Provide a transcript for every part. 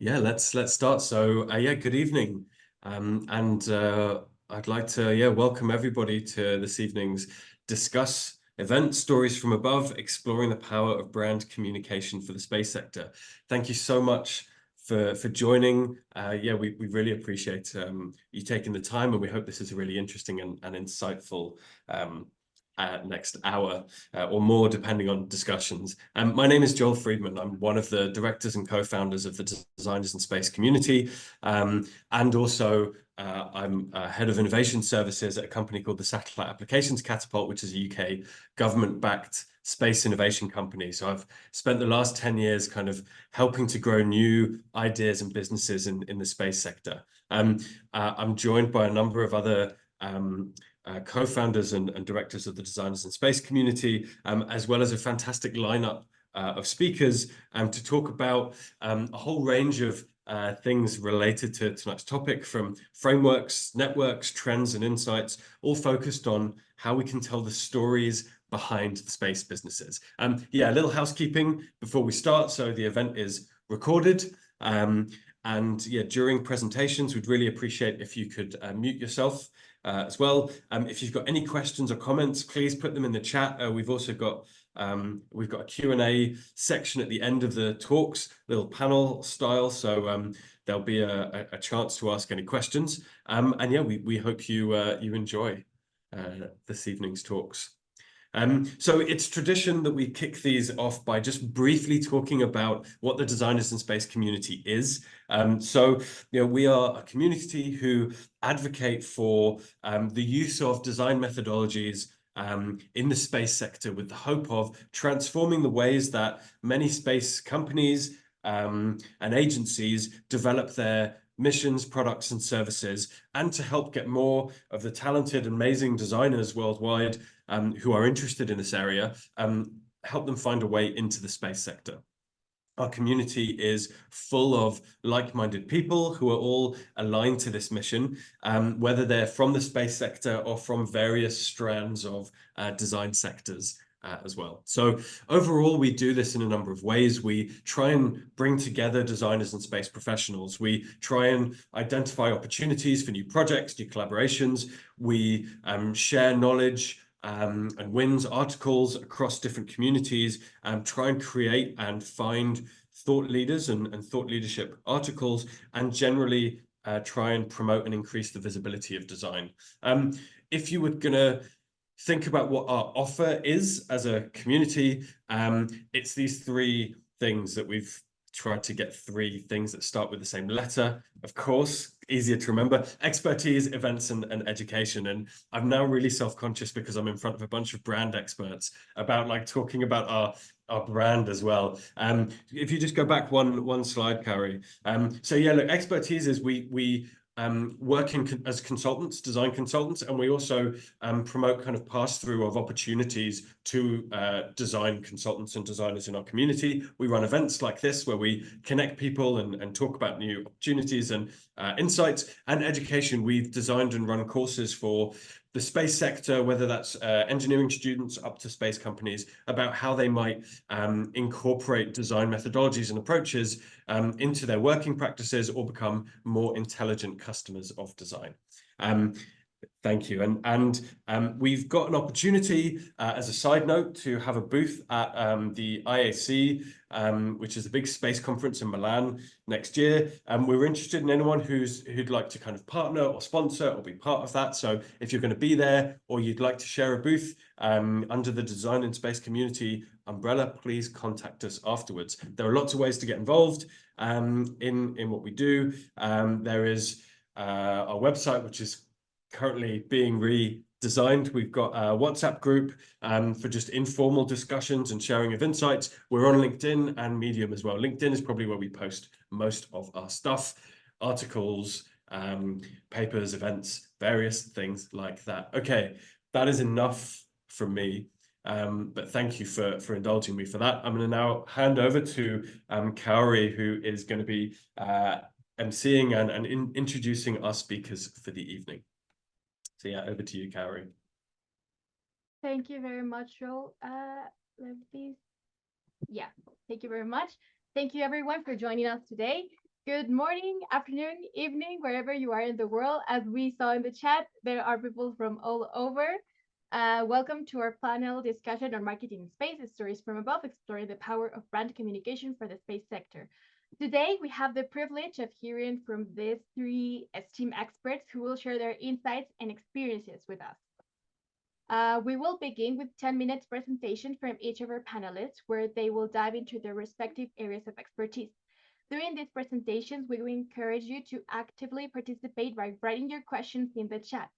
Yeah, let's start. So, yeah, good evening. And I'd like to welcome everybody to this evening's Discuss event, Stories from Above, exploring the power of brand communication for the space sector. Thank you so much for joining. We really appreciate you taking the time, and we hope this is a really interesting and insightful next hour or more, depending on discussions. My name is Joel Friedman. I'm one of the directors and co-founders of the Designers in Space community, and also I'm head of innovation services at a company called the Satellite Applications Catapult, which is a UK government-backed space innovation company. So I've spent the last 10 years kind of helping to grow new ideas and businesses in the space sector. I'm joined by a number of other co-founders and directors of the Designers in Space community, as well as a fantastic lineup of speakers to talk about a whole range of things related to tonight's topic, from frameworks, networks, trends, and insights, all focused on how we can tell the stories behind the space businesses. A little housekeeping before we start. So the event is recorded. During presentations, we'd really appreciate if you could mute yourself as well. If you've got any questions or comments, please put them in the chat. We've also got a Q&A section at the end of the talks, little panel style. So there'll be a chance to ask any questions. We hope you enjoy this evening's talks. So it's tradition that we kick these off by just briefly talking about what the Designers in Space community is. We are a community who advocate for the use of design methodologies in the space sector, with the hope of transforming the ways that many space companies and agencies develop their missions, products, and services, and to help get more of the talented, amazing designers worldwide who are interested in this area, help them find a way into the space sector. Our community is full of like-minded people who are all aligned to this mission, whether they're from the space sector or from various strands of design sectors as well. So overall, we do this in a number of ways. We try and bring together designers and space professionals. We try and identify opportunities for new projects, new collaborations. We share knowledge and wins articles across different communities, and try and create and find thought leaders and thought leadership articles, and generally try and promote and increase the visibility of design. If you were going to think about what our offer is as a community, it's these three things that we've tried to get, three things that start with the same letter, of course, easier to remember: expertise, events, and education. And I'm now really self-conscious because I'm in front of a bunch of brand experts about talking about our brand as well. If you just go back one slide, Carrie. Look, expertise is we working as consultants, design consultants, and we also promote kind of pass-through of opportunities to design consultants and designers in our community. We run events like this where we connect people and talk about new opportunities and insights. And education, we've designed and run courses for the space sector, whether that's engineering students up to space companies, about how they might incorporate design methodologies and approaches into their working practices, or become more intelligent customers of design. Thank you. And we've got an opportunity, as a side note, to have a booth at the IAC, which is a big space conference in Milan next year. We're interested in anyone who'd like to kind of partner or sponsor or be part of that. So if you're going to be there, or you'd like to share a booth under the Design in Space community umbrella, please contact us afterwards. There are lots of ways to get involved in what we do. There is our website, which is currently being redesigned. We've got a WhatsApp group for just informal discussions and sharing of insights. We're on LinkedIn and Medium as well. LinkedIn is probably where we post most of our stuff: articles, papers, events, various things like that. Okay, that is enough from me. But thank you for indulging me for that. I'm going to now hand over to Kaori, who is going to be emceeing and introducing our speakers for the evening. So yeah, over to you, Kaori. Thank you very much, Joel. Thank you very much. Thank you everyone for joining us today. Good morning, afternoon, evening, wherever you are in the world. As we saw in the chat, there are people from all over. Welcome to our panel discussion on marketing in space, stories from above, exploring the power of brand communication for the space sector. Today, we have the privilege of hearing from these three esteemed experts who will share their insights and experiences with us. We will begin with 10 minutes presentation from each of our panelists, where they will dive into their respective areas of expertise. During these presentations, we will encourage you to actively participate by writing your questions in the chat.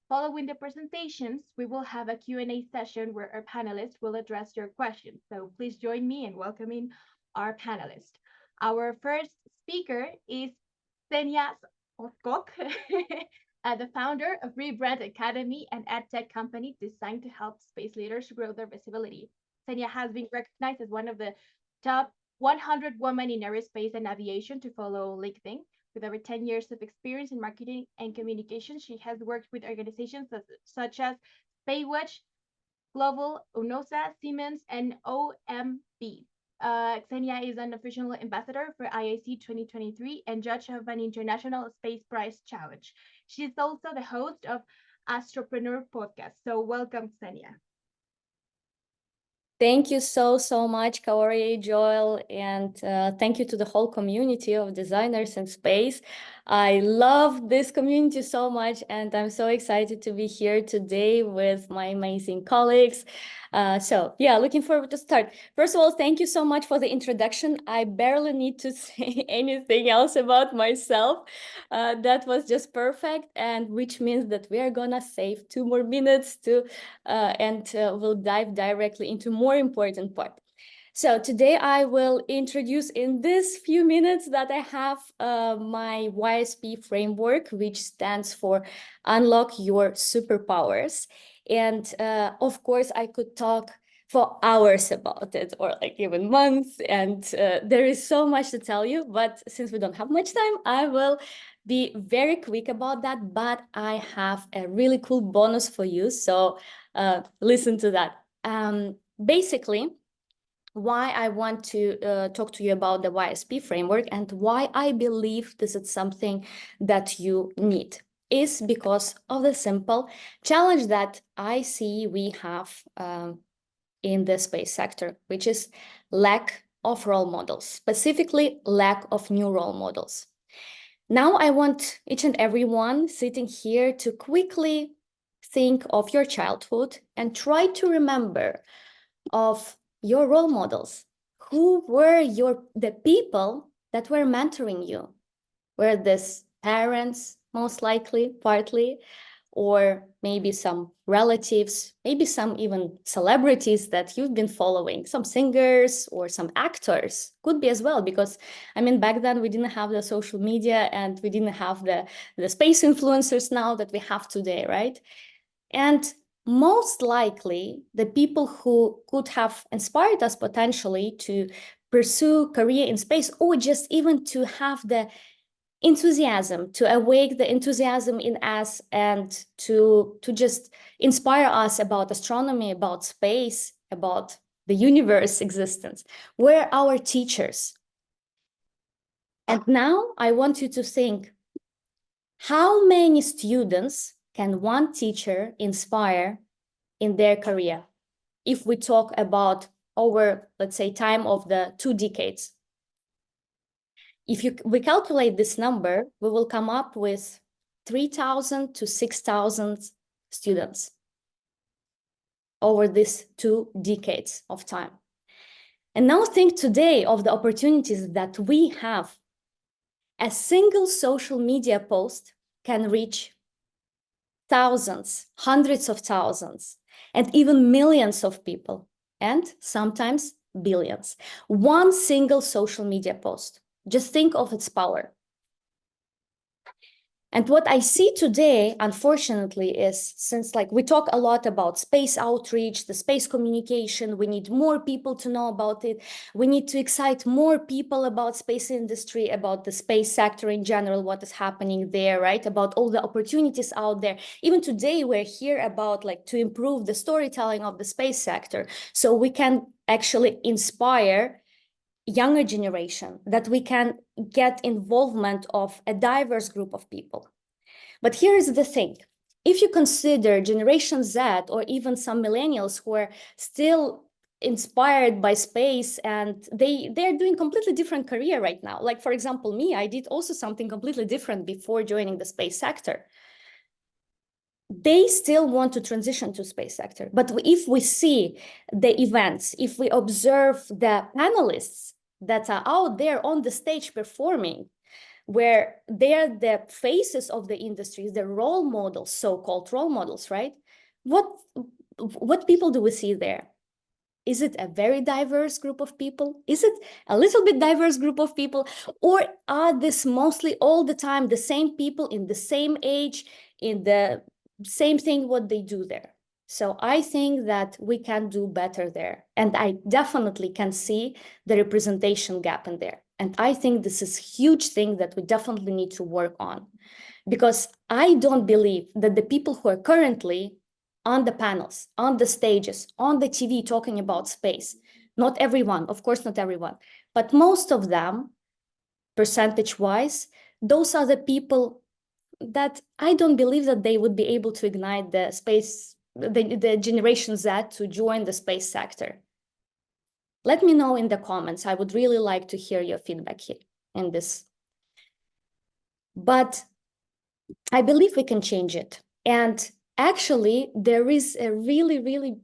Following the presentations, we will have a Q&A session where our panelists will address your questions. So please join me in welcoming our panelists. Our first speaker is Ksenia Ozkok, the founder of Rebrand Academy, an ed tech company designed to help space leaders grow their visibility. Ksenia has been recognized as one of the top 100 women in aerospace and aviation to follow LinkedIn. With over 10 years of experience in marketing and communication, she has worked with organizations such as Baywatch, Global, UNOSA, Siemens, and OMB. Ksenia is an official ambassador for IAC 2023 and judge of an international space prize challenge. She is also the host of Astropreneur podcast. So welcome, Ksenia. Thank you so much, Kaori, Joel, and thank you to the whole community of designers in space. I love this community so much, and I'm so excited to be here today with my amazing colleagues. So yeah, looking forward to start. First of all, thank you so much for the introduction. I barely need to say anything else about myself. That was just perfect, and which means that we are gonna save 2 more minutes to and we'll dive directly into more important part. So today I will introduce in this few minutes that I have my YSP framework, which stands for Unlock Your Superpowers. And of course, I could talk for hours about it, or like even months, and there is so much to tell you, but since we don't have much time, I will be very quick about that, but I have a really cool bonus for you, so listen to that. Basically, why I want to talk to you about the YSP framework and why I believe this is something that you need is because of the simple challenge that I see we have in the space sector, which is lack of role models, specifically lack of new role models. Now I want each and every one sitting here to quickly think of your childhood and try to remember of your role models. Who were the people that were mentoring you? Were this parents, most likely, partly, or maybe some relatives, maybe some even celebrities that you've been following, some singers or some actors, could be as well, because I mean, back then we didn't have the social media and we didn't have the space influencers now that we have today, right? And most likely the people who could have inspired us potentially to pursue career in space, or just even to have the enthusiasm, to awake the enthusiasm in us and to just inspire us about astronomy, about space, about the universe existence, were our teachers. And now I want you to think, how many students can one teacher inspire in their career? If we talk about over, let's say, time of the 2 decades. If we calculate this number, we will come up with 3,000 to 6,000 students over these 2 decades of time. And now think today of the opportunities that we have. A single social media post can reach thousands, hundreds of thousands, and even millions of people, and sometimes billions. One single social media post. Just think of its power. And what I see today, unfortunately, is since like we talk a lot about space outreach, the space communication, we need more people to know about it. We need to excite more people about space industry, about the space sector in general, what is happening there, right? About all the opportunities out there. Even today, we're here about like to improve the storytelling of the space sector. So we can actually inspire younger generation, that we can get involvement of a diverse group of people. But here is the thing. If you consider Generation Z or even some millennials who are still inspired by space and they're doing completely different career right now. Like, for example, me, I did also something completely different before joining the space sector. They still want to transition to space sector. But if we see the events, if we observe the panelists that are out there on the stage performing, where they're the faces of the industries, the role models, so-called role models, right? What people do we see there? Is it a very diverse group of people? Is it a little bit diverse group of people? Or are this mostly all the time the same people in the same age, in the same thing what they do there? So I think that we can do better there. And I definitely can see the representation gap in there. And I think this is a huge thing that we definitely need to work on. Because I don't believe that the people who are currently on the panels, on the stages, on the TV talking about space, not everyone, of course not everyone, but most of them, percentage-wise, those are the people that I don't believe that they would be able to ignite the space, the Generation Z to join the space sector. Let me know in the comments. I would really like to hear your feedback here in this. But I believe we can change it. And actually, there is a really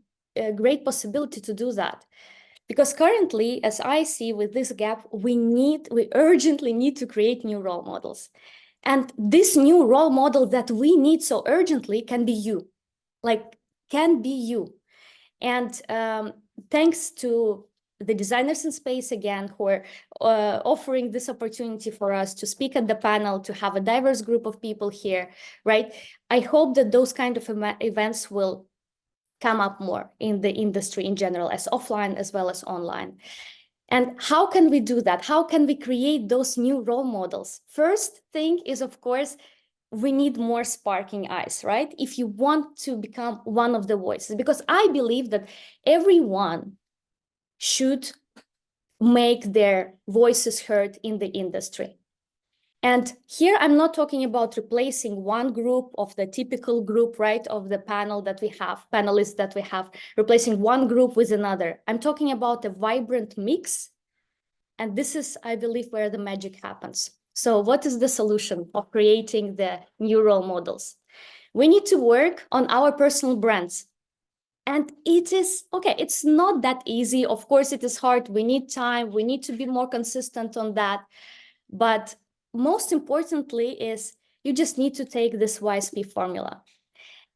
great possibility to do that. Because currently, as I see with this gap, we urgently need to create new role models. And this new role model that we need so urgently can be you, can be you. And thanks to the designers in space again, who are offering this opportunity for us to speak at the panel, to have a diverse group of people here, right? I hope that those kind of events will come up more in the industry in general, as offline as well as online. And how can we do that? How can we create those new role models? First thing is, of course, we need more sparking eyes, right? If you want to become one of the voices, because I believe that everyone should make their voices heard in the industry. And here I'm not talking about replacing one group of the typical group, right, of the panel that we have, panelists that we have, replacing one group with another. I'm talking about a vibrant mix. And this is, I believe, where the magic happens. So what is the solution of creating the new role models? We need to work on our personal brands. And it is, okay, it's not that easy. Of course, it is hard. We need time. We need to be more consistent on that. But most importantly is you just need to take this YSP formula.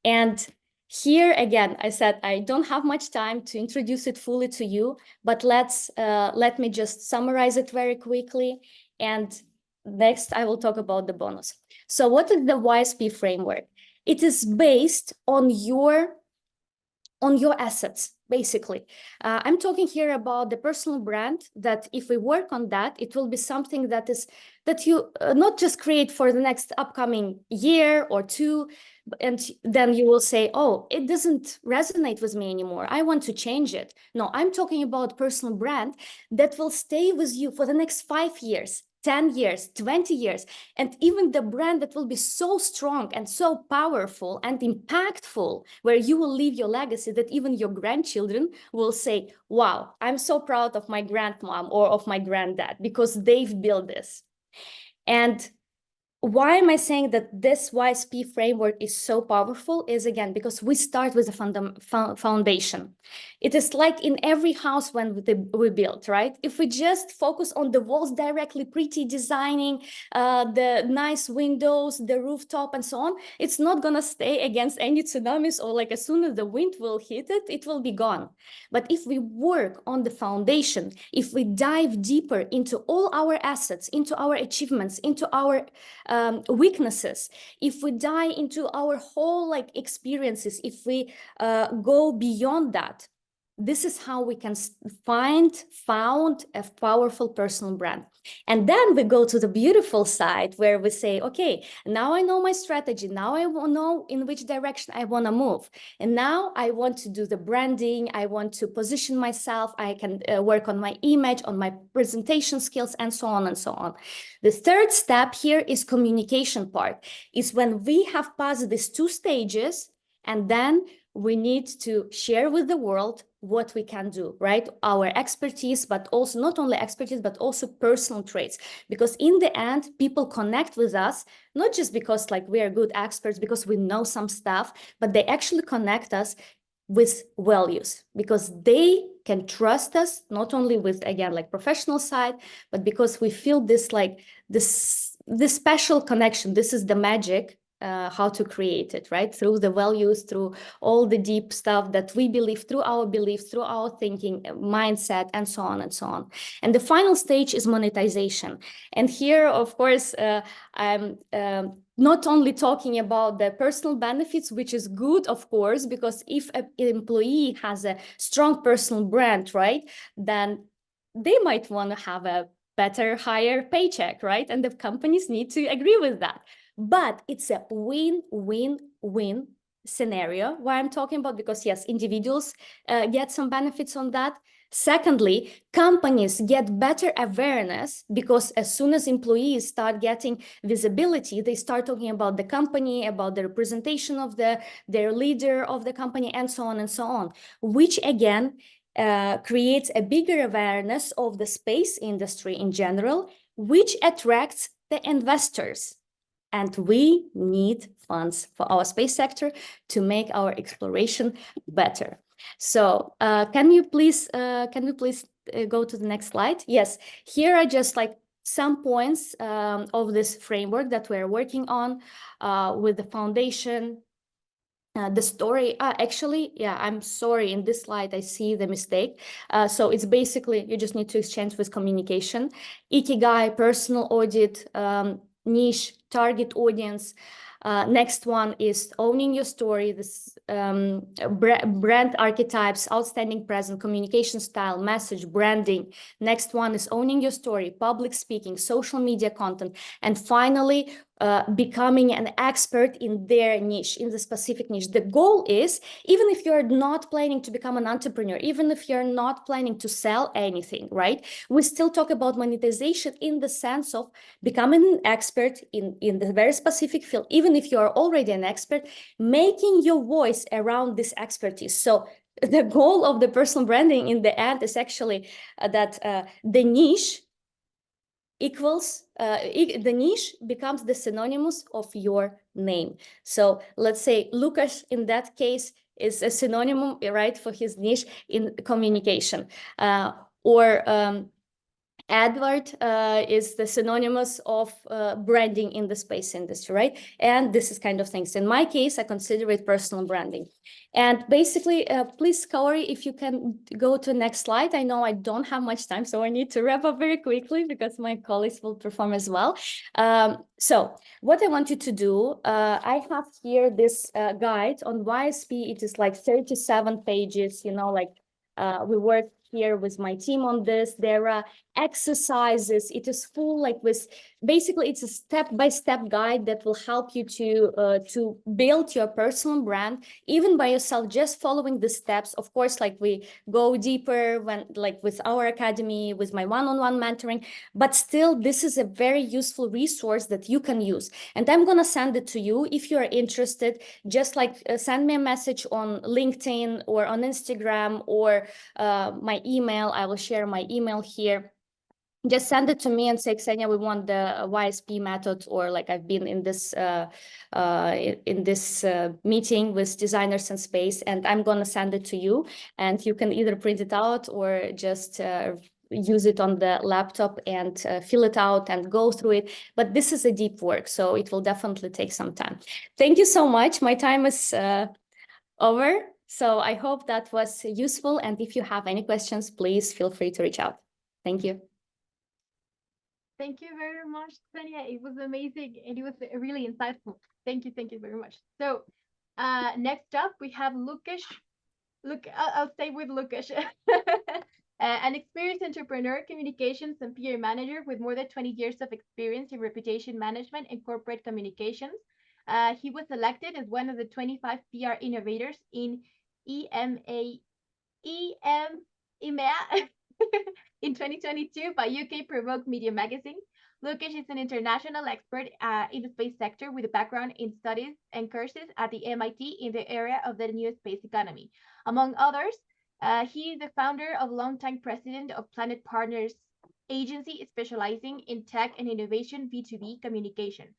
And here, again, I said I don't have much time to introduce it fully to you, but let me just summarize it very quickly. And next, I will talk about the bonus. So what is the YSP framework? It is based on your assets, basically. I'm talking here about the personal brand, that if we work on that, it will be something that you not just create for the next upcoming year or two, and then you will say, oh, it doesn't resonate with me anymore. I want to change it. No, I'm talking about personal brand that will stay with you for the next 5 years, 10 years, 20 years, and even the brand that will be so strong and so powerful and impactful, where you will leave your legacy that even your grandchildren will say, wow, I'm so proud of my grandmom or of my granddad because they've built this. And why am I saying that this YSP framework is so powerful is, again, because we start with a foundation. It is like in every house when we build, right? If we just focus on the walls directly, pretty designing, the nice windows, the rooftop, and so on, it's not going to stay against any tsunamis, or like as soon as the wind will hit it, it will be gone. But if we work on the foundation, if we dive deeper into all our assets, into our achievements, into our weaknesses, if we dive into our whole experiences, if we go beyond that, this is how we can found a powerful personal brand. And then we go to the beautiful side where we say, okay, now I know my strategy. Now I know in which direction I want to move. And now I want to do the branding. I want to position myself. I can work on my image, on my presentation skills, and so on and so on. The third step here is communication part. Is when we have passed these two stages, and then we need to share with the world what we can do, right? Our expertise, but also not only expertise, but also personal traits. Because in the end, people connect with us, not just because like we are good experts, because we know some stuff, but they actually connect us with values, because they can trust us, not only with, again, like professional side, but because we feel this like this special connection. This is the magic. How to create it, right? Through the values, through all the deep stuff that we believe, through our beliefs, through our thinking, mindset, and so on and so on. And the final stage is monetization. And here, of course, I'm not only talking about the personal benefits, which is good, of course, because if an employee has a strong personal brand, right, then they might want to have a better, higher paycheck, right? And the companies need to agree with that. But it's a win-win-win scenario where I'm talking about, because yes, individuals get some benefits on that. Secondly, companies get better awareness, because as soon as employees start getting visibility, they start talking about the company, about the representation of their leader of the company, and so on, which again creates a bigger awareness of the space industry in general, which attracts the investors. And we need funds for our space sector to make our exploration better. So can you please go to the next slide? Yes, here are just like some points of this framework that we're working on with the foundation. The story, actually, yeah, I'm sorry, in this slide, I see the mistake. So it's basically, you just need to exchange with communication, ikigai, personal audit, niche, target audience. Next one is owning your story, this brand archetypes, outstanding presence, communication style, message, branding. Next one is owning your story, public speaking, social media content. And finally, becoming an expert in their niche, in the specific niche. The goal is, even if you're not planning to become an entrepreneur, even if you're not planning to sell anything, right? We still talk about monetization in the sense of becoming an expert in the very specific field, even if you are already an expert, making your voice around this expertise. So the goal of the personal branding in the end is actually that the niche equals, the niche becomes the synonymous of your name. So let's say Lukasz in that case is a synonym, right, for his niche in communication. Or Edward is the synonymous of branding in the space industry, right? And this is kind of things. In my case, I consider it personal branding. And basically, please, Kaori, if you can go to the next slide. I know I don't have much time, so I need to wrap up very quickly because my colleagues will perform as well. So what I want you to do, I have here this guide on YSP. It is like 37 pages, you know, like we work here with my team on this. There are exercises. It is full, like with, basically it's a step-by-step guide that will help you to build your personal brand, even by yourself, just following the steps. Of course, like we go deeper when, like with our academy, with my one-on-one mentoring, but still this is a very useful resource that you can use. And I'm gonna send it to you if you are interested. Just like send me a message on LinkedIn or on Instagram or my email. I will share my email here. Just send it to me and say, Ksenia, we want the YSP method, or like I've been in this meeting with designers in space, and I'm gonna send it to you, and you can either print it out or just use it on the laptop and fill it out and go through it. But this is a deep work, so it will definitely take some time. Thank you so much. My time is over. So I hope that was useful. And if you have any questions, please feel free to reach out. Thank you. Thank you very much, Ksenia. It was amazing and it was really insightful. Thank you very much. So next up we have Lukasz Look, I'll stay with Lukasz. An experienced entrepreneur, communications and PR manager with more than 20 years of experience in reputation management and corporate communications. He was elected as one of the 25 PR innovators in EMEA in 2022 by UK Provoke Media Magazine. Lukasz is an international expert in the space sector with a background in studies and courses at the MIT in the area of the new space economy. Among others, he is the founder of longtime president of Planet Partners agency specializing in tech and innovation B2B communication.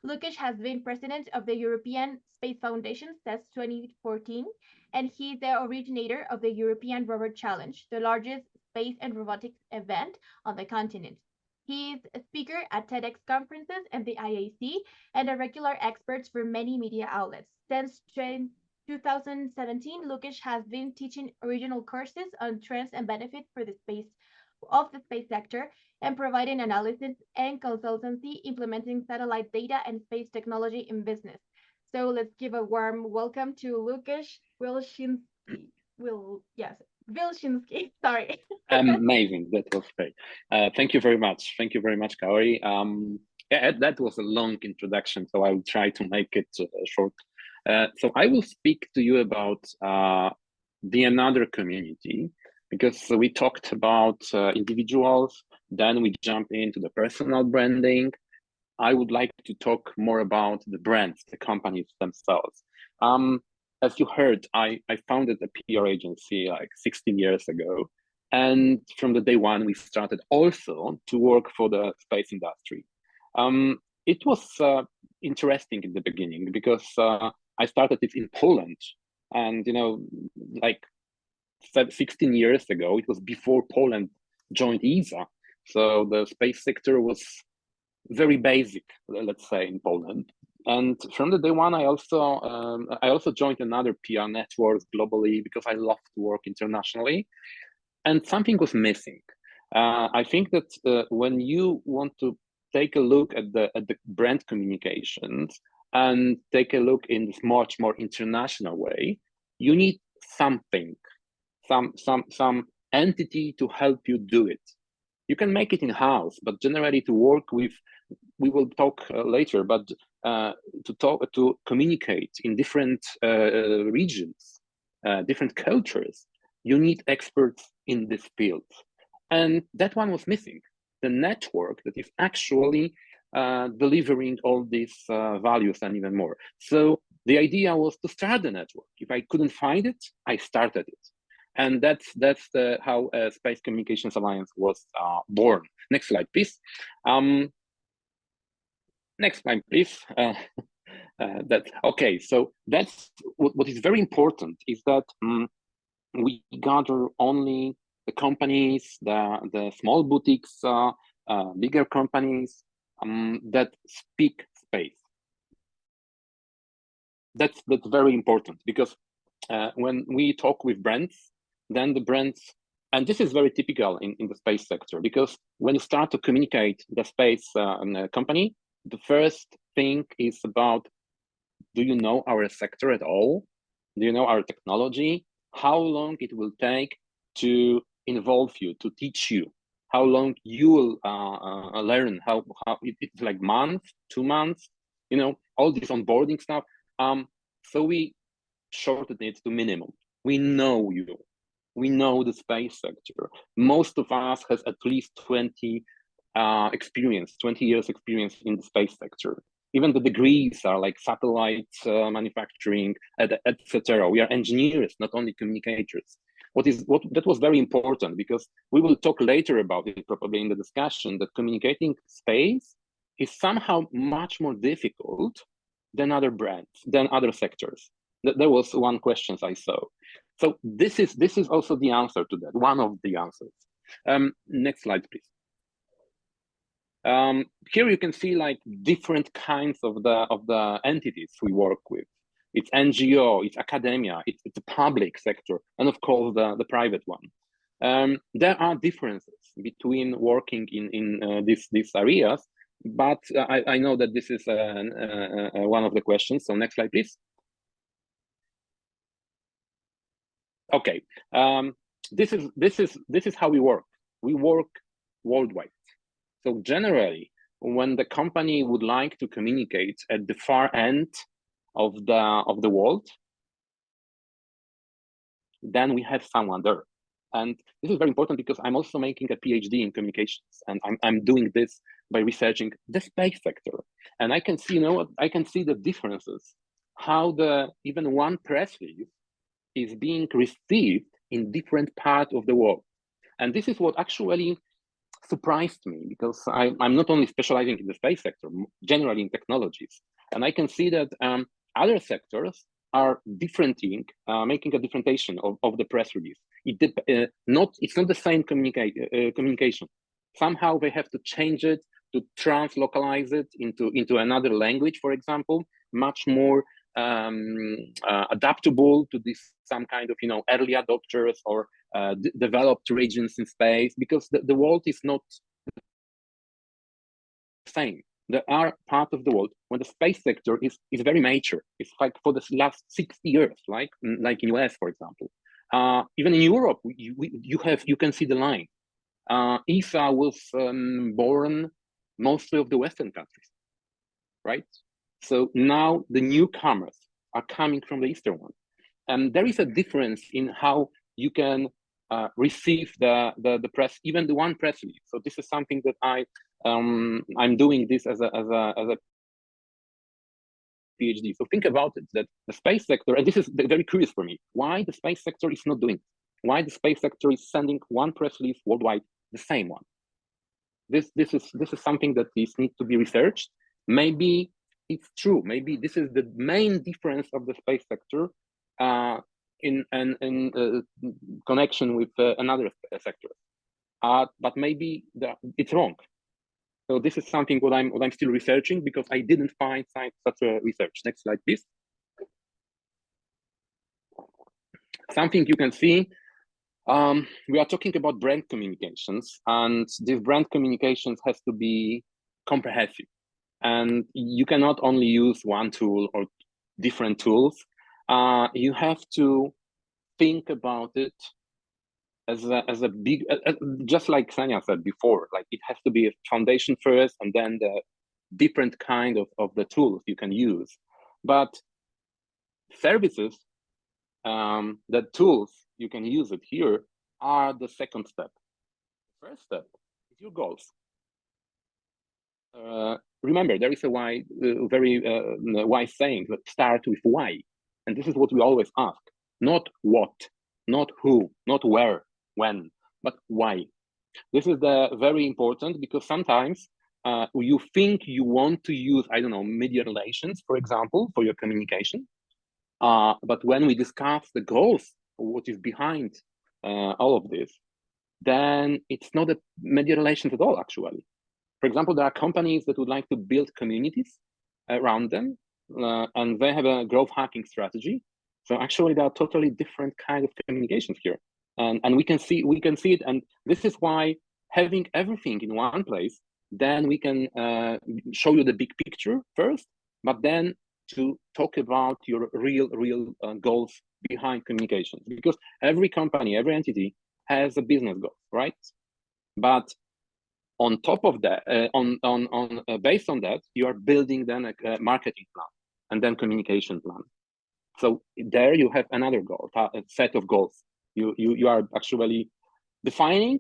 Lukasz has been president of the European Space Foundation since 2014, and he is the originator of the European Robot Challenge, the largest space and robotics event on the continent. He is a speaker at TEDx conferences and the IAC, and a regular expert for many media outlets. Since 2017, Lukasz has been teaching original courses on trends and benefits for the space sector and providing analysis and consultancy implementing satellite data and space technology in business. So let's give a warm welcome to Lukasz Wilczynski. Wilczynski, sorry. Amazing, that was great. Thank you very much. Thank you very much, Kaori. Yeah, that was a long introduction, so I will try to make it short. So I will speak to you about the another community, because we talked about individuals, then we jump into the personal branding. I would like to talk more about the brands, the companies themselves. As you heard, I founded a PR agency like 16 years ago. And from the day one, we started also to work for the space industry. It was interesting in the beginning because I started it in Poland. And, you know, like 16 years ago, it was before Poland joined ESA. So the space sector was very basic, let's say, in Poland. And from the day one, I also joined another PR network globally because I love to work internationally. And something was missing. I think that when you want to take a look at the brand communications and take a look in this much more international way, you need something, some entity to help you do it. You can make it in-house, but generally to work with, we will talk later, but to communicate in different regions, different cultures, you need experts in this field. And that one was missing, the network that is actually delivering all these values and even more. So the idea was to start the network. If I couldn't find it, I started it. And that's how Space Communications Alliance was born. Next slide, please. Next slide, please. Okay, so that's what is very important is that we gather only the companies, the small boutiques, bigger companies that speak space. That's very important because when we talk with brands, then the brands, and this is very typical in the space sector, because when you start to communicate the space company, the first thing is about, do you know our sector at all? Do you know our technology? How long it will take to involve you, to teach you? How long you will learn? How it's like months, 2 months, you know, all this onboarding stuff. So we shortened it to minimum. We know you. We know the space sector. Most of us has at least 20 years experience in the space sector. Even the degrees are like satellite manufacturing, etc. We are engineers, not only communicators. That was very important because we will talk later about it probably in the discussion, that communicating space is somehow much more difficult than other brands, than other sectors. There was one question I saw. So this is also the answer to that, one of the answers. Next slide, please. Here you can see like different kinds of the entities we work with. It's NGO, it's academia, it's the public sector, and of course the private one. There are differences between working in these areas, but I know that this is one of the questions. So next slide, please. Okay, this is how we work. We work worldwide. So generally, when the company would like to communicate at the far end of the world, then we have someone there. And this is very important because I'm also making a PhD in communications, and I'm doing this by researching the space sector. And I can see, I can see the differences, how even one press release is being received in different parts of the world. And this is what actually surprised me, because I'm not only specializing in the space sector, generally in technologies, and I can see that other sectors are differenting, making a differentiation of the press release. It's not the same communication. Somehow they have to change it, to translocalize it into another language, for example, much more adaptable to this, some kind of early adopters or developed regions in space, because the world is not the same. There are parts of the world where the space sector is very mature. It's like for the last 60 years, like in US, for example. Even in Europe, you can see the line. ESA was born mostly of the Western countries, right? So now the newcomers are coming from the Eastern one. And there is a difference in how you can receive the press, even the one press release. So this is something that I'm doing this as a PhD. So think about it, that the space sector, and this is very curious for me, why the space sector is not doing it? Why the space sector is sending one press release worldwide, the same one? This is something that needs to be researched. Maybe it's true. Maybe this is the main difference of the space sector in connection with another sector. But maybe it's wrong. So this is something what I'm still researching, because I didn't find such a research. Next slide, please. Something you can see. We are talking about brand communications, and this brand communications has to be comprehensive. And you cannot only use one tool or different tools. You have to think about it as a big, just like Ksenia said before, like it has to be a foundation first, and then the different kind of the tools you can use. But services, the tools you can use it here, are the second step. The first step is your goals. Remember, there is a very wise saying that start with why. And this is what we always ask. Not what, not who, not where, when, but why. This is very important, because sometimes you think you want to use, I don't know, media relations, for example, for your communication. But when we discuss the goals, what is behind all of this, then it's not a media relations at all, actually. For example, there are companies that would like to build communities around them, and they have a growth hacking strategy. So actually, there are totally different kind of communications here, and we can see it. And this is why having everything in one place, then we can show you the big picture first, but then to talk about your real goals behind communications, because every company, every entity has a business goal, right? But on top of that, based on that, you are building then a marketing plan and then communication plan. So there you have another goal, a set of goals. You are actually defining.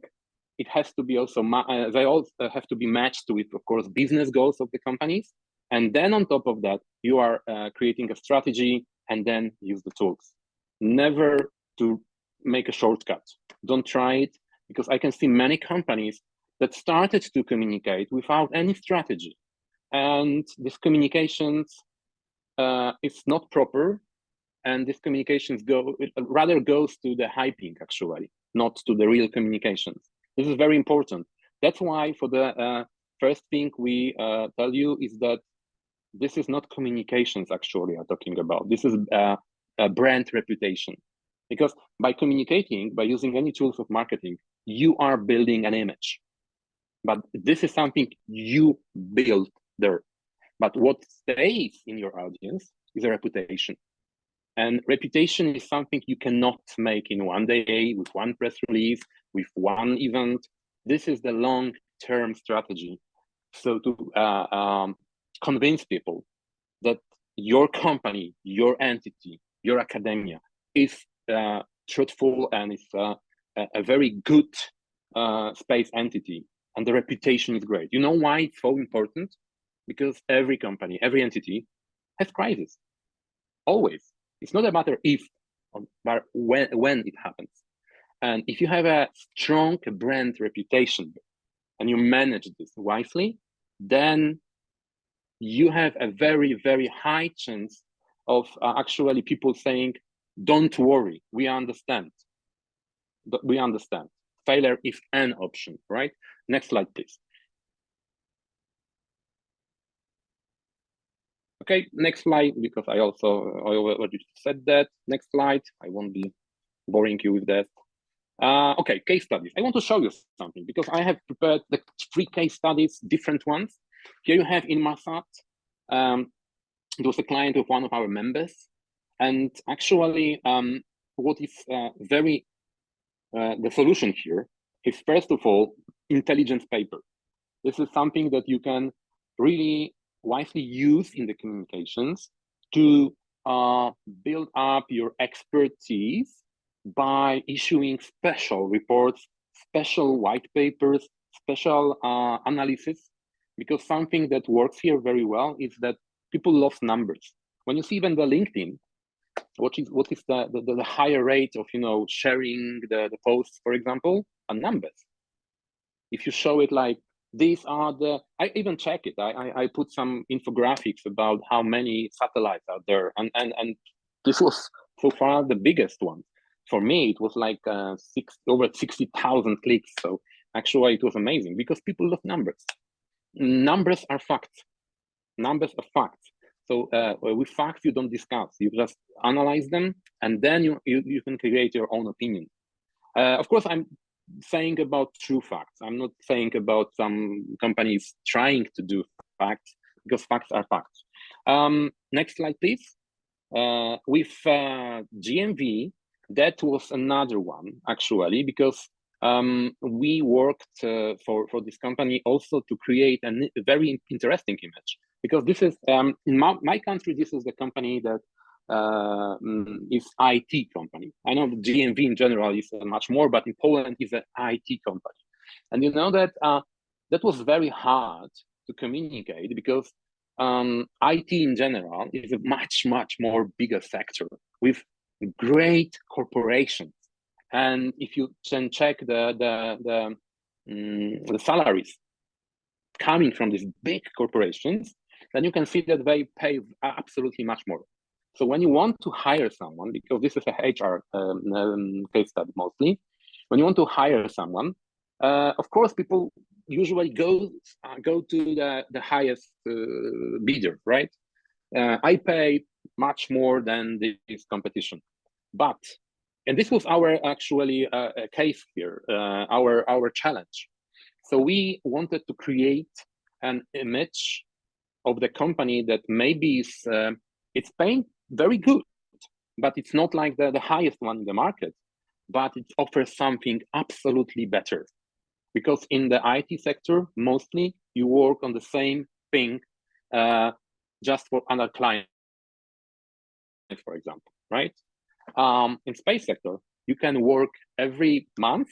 It has to be also they all have to be matched with, of course, business goals of the companies. And then on top of that, you are creating a strategy and then use the tools. Never to make a shortcut. Don't try it, because I can see many companies that started to communicate without any strategy. And this communications is not proper. And this communications rather goes to the hyping, actually, not to the real communications. This is very important. That's why for the first thing we tell you is that this is not communications actually are talking about. This is a brand reputation. Because by communicating, by using any tools of marketing, you are building an image. But this is something you build there. But what stays in your audience is a reputation. And reputation is something you cannot make in one day, with one press release, with one event. This is the long-term strategy. So to convince people that your company, your entity, your academia is truthful and is a very good space entity, and the reputation is great. You know why it's so important? Because every company, every entity has crisis, always. It's not a matter if, but when it happens. And if you have a strong brand reputation and you manage this wisely, then you have a very, very high chance of actually people saying, don't worry, we understand. We understand. Failure is an option, right? Next slide, please. Okay, next slide, because I already said that. Next slide, I won't be boring you with that. Okay, case studies. I want to show you something because I have prepared the 3 case studies, different ones. Here you have in Masat, it was a client of one of our members. And actually, what is the solution here is, first of all, intelligence paper. This is something that you can really wisely use in the communications to build up your expertise by issuing special reports, special white papers, special analysis, because something that works here very well is that people love numbers. When you see even the LinkedIn, what is the higher rate of sharing the posts, for example, are numbers. If you show it like these are I even check it. I put some infographics about how many satellites out there, and this was so far the biggest one. For me, it was like over 60,000 clicks. So actually, it was amazing because people love numbers. Numbers are facts. Numbers are facts. So with facts, you don't discuss. You just analyze them, and then you can create your own opinion. Of course, I'm saying about true facts. I'm not saying about some companies trying to do facts, because facts are facts. Next slide, please. With GMV, that was another one, actually, because we worked for this company also to create a very interesting image. Because this is, in my country, this is the company that is IT company. I know GMV in general is much more, but in Poland is an IT company. And you know that that was very hard to communicate because IT in general is a much more bigger sector with great corporations. And if you can check the salaries coming from these big corporations, then you can see that they pay absolutely much more. So when you want to hire someone, because this is a HR case study mostly, when you want to hire someone, of course, people usually go to the highest bidder, right? I pay much more than this competition, but, and this was our actually case here, our challenge. So we wanted to create an image of the company that maybe is it's paying very good, but it's not like the highest one in the market, but it offers something absolutely better. Because in the IT sector, mostly you work on the same thing just for another client, for example, right? In space sector, you can work every month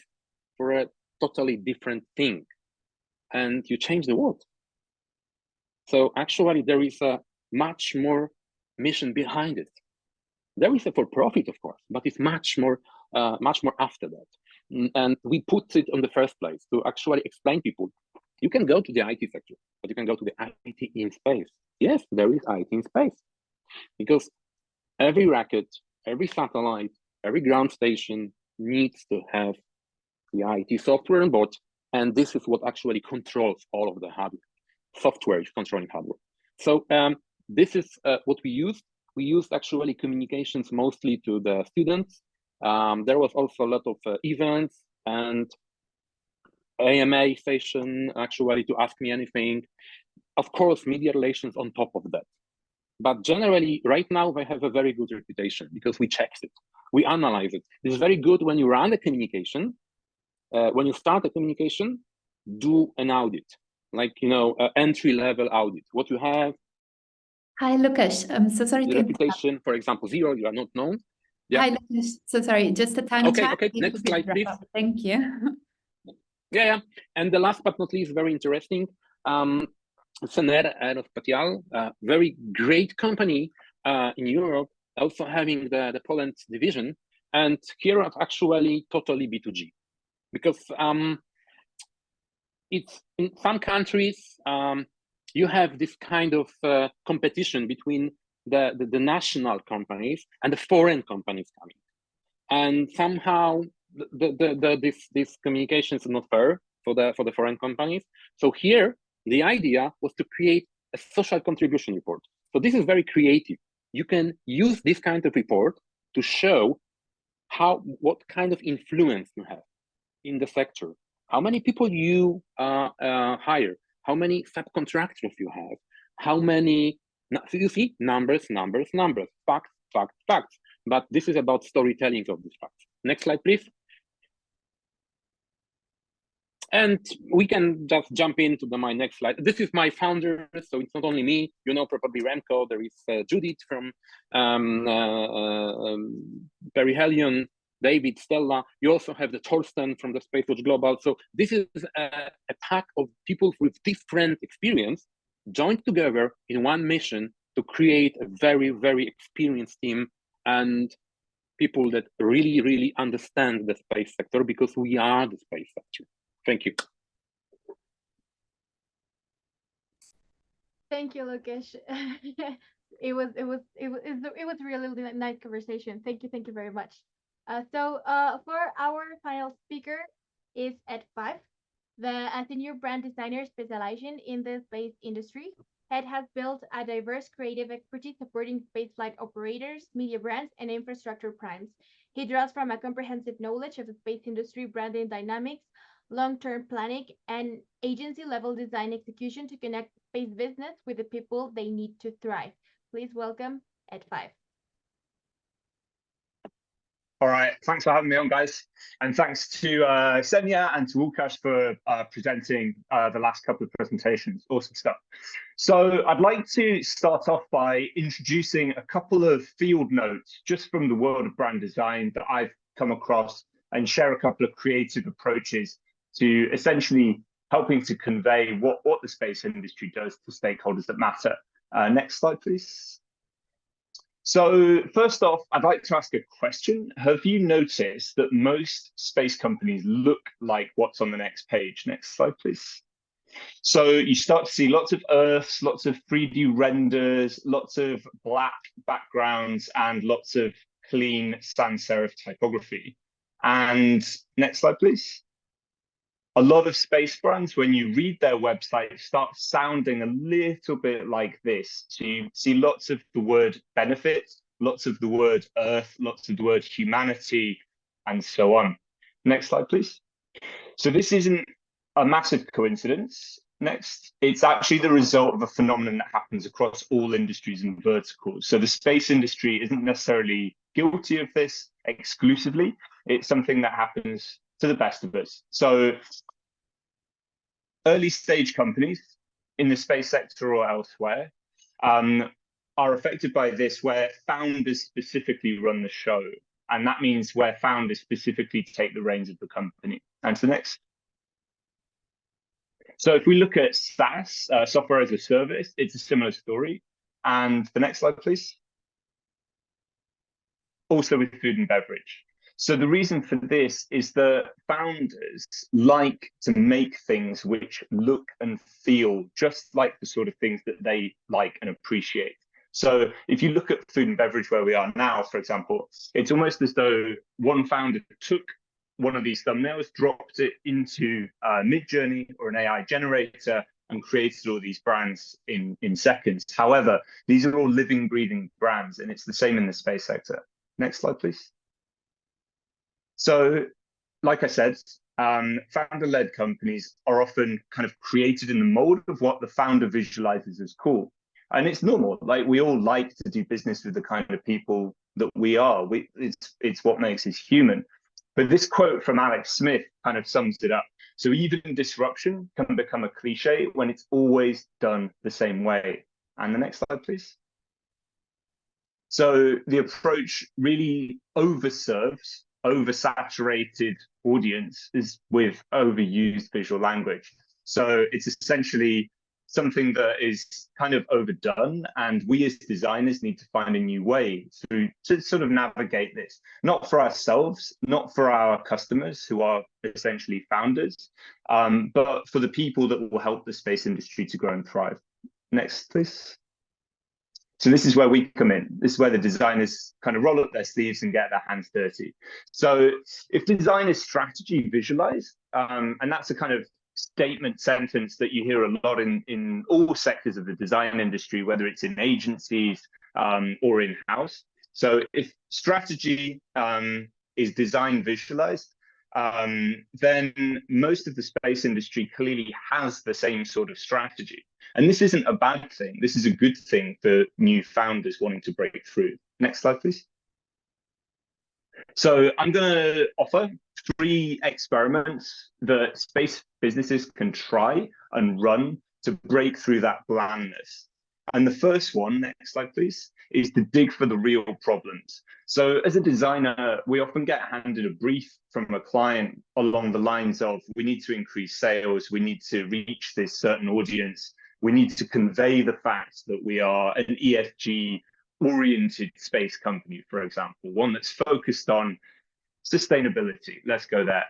for a totally different thing, and you change the world. So actually, there is a much more mission behind it. There is a for profit, of course, but it's much more after that. And we put it on the first place to actually explain people. You can go to the IT sector, but you can go to the IT in space. Yes, there is IT in space, because every rocket, every satellite, every ground station needs to have the IT software on board, and this is what actually controls all of the hardware. Software is controlling hardware. So this is what we used. We used actually communications mostly to the students. There was also a lot of events and AMA session actually to ask me anything. Of course, media relations on top of that. But generally, right now, they have a very good reputation because we checked it, we analyze it. It's very good when you run a communication. When you start a communication, do an audit, like, entry-level audit. What you have. Hi, Lukasz. I'm so sorry the to reputation, for example, 0, you are not known. Yeah. Hi, Lukasz. So sorry, just a tiny chat. Okay. If Next we could slide, wrap please. up. Thank you. Yeah. And the last but not least, very interesting, Ksenia Ozkok, very great company in Europe, also having the Poland division. And here are actually totally B2G, because it's in some countries, you have this kind of competition between the national companies and the foreign companies coming. And somehow this communication is not fair for the foreign companies. So here, the idea was to create a social contribution report. So this is very creative. You can use this kind of report to show what kind of influence you have in the sector, how many people you hire, how many subcontractors you have, how many. So you see, numbers, facts. But this is about storytelling of these facts. Next slide, please. And we can just jump into my next slide. This is my founder, so it's not only me. Probably Remco. There is Judith from Perihelion, David, Stella. You also have the Torsten from the Space Watch Global. So this is a pack of people with different experience joined together in one mission to create a very, very experienced team and people that really, really understand the space sector, because we are the space sector. Thank you. Thank you, Lukasz. It was really nice conversation. Thank you very much. So for our final speaker is Ed Fyfe, the senior brand designer specializing in the space industry. Ed has built a diverse creative expertise supporting spaceflight operators, media brands, and infrastructure primes. He draws from a comprehensive knowledge of the space industry branding dynamics, long-term planning, and agency-level design execution to connect space business with the people they need to thrive. Please welcome Ed Fyfe. All right, thanks for having me on, guys. And thanks to Ksenia and to Lukasz for presenting the last couple of presentations. Awesome stuff. So I'd like to start off by introducing a couple of field notes just from the world of brand design that I've come across, and share a couple of creative approaches to essentially helping to convey what the space industry does to stakeholders that matter. Next slide, please. So first off, I'd like to ask a question. Have you noticed that most space companies look like what's on the next page? Next slide, please. So you start to see lots of Earths, lots of 3D renders, lots of black backgrounds, and lots of clean sans serif typography. And next slide, please. A lot of space brands, when you read their website, start sounding a little bit like this. So you see lots of the word benefit, lots of the word Earth, lots of the word humanity, and so on. Next slide, please. So this isn't a massive coincidence. Next, it's actually the result of a phenomenon that happens across all industries and verticals. So the space industry isn't necessarily guilty of this exclusively. It's something that happens to the best of us. So early stage companies in the space sector or elsewhere are affected by this, where founders specifically run the show. And that means where founders specifically take the reins of the company. And to the next. So if we look at SaaS, software as a service, it's a similar story. And the next slide, please. Also with food and beverage. So the reason for this is that founders like to make things which look and feel just like the sort of things that they like and appreciate. So if you look at food and beverage where we are now, for example, it's almost as though one founder took one of these thumbnails, dropped it into Midjourney or an AI generator, and created all these brands in seconds. However, these are all living, breathing brands, and it's the same in the space sector. Next slide, please. So, like I said, founder-led companies are often kind of created in the mold of what the founder visualizes as cool. And it's normal. Like, we all like to do business with the kind of people that we are. It's what makes us human. But this quote from Alex Smith kind of sums it up. So even disruption can become a cliche when it's always done the same way. And the next slide, please. So the approach really overserves oversaturated audiences with overused visual language. So it's essentially something that is kind of overdone, and we as designers need to find a new way to sort of navigate this, not for ourselves, not for our customers who are essentially founders, but for the people that will help the space industry to grow and thrive. Next, please. So this is where we come in. This is where the designers kind of roll up their sleeves and get their hands dirty. So if design is strategy visualized, and that's a kind of statement sentence that you hear a lot in all sectors of the design industry, whether it's in agencies or in-house. So if strategy is design visualized, then most of the space industry clearly has the same sort of strategy. And this isn't a bad thing. This is a good thing for new founders wanting to break through. Next slide, please. So I'm going to offer 3 experiments that space businesses can try and run to break through that blandness. And the first one, next slide, please, is to dig for the real problems. So as a designer, we often get handed a brief from a client along the lines of, we need to increase sales, we need to reach this certain audience, we need to convey the fact that we are an ESG-oriented space company, for example, one that's focused on sustainability. Let's go there.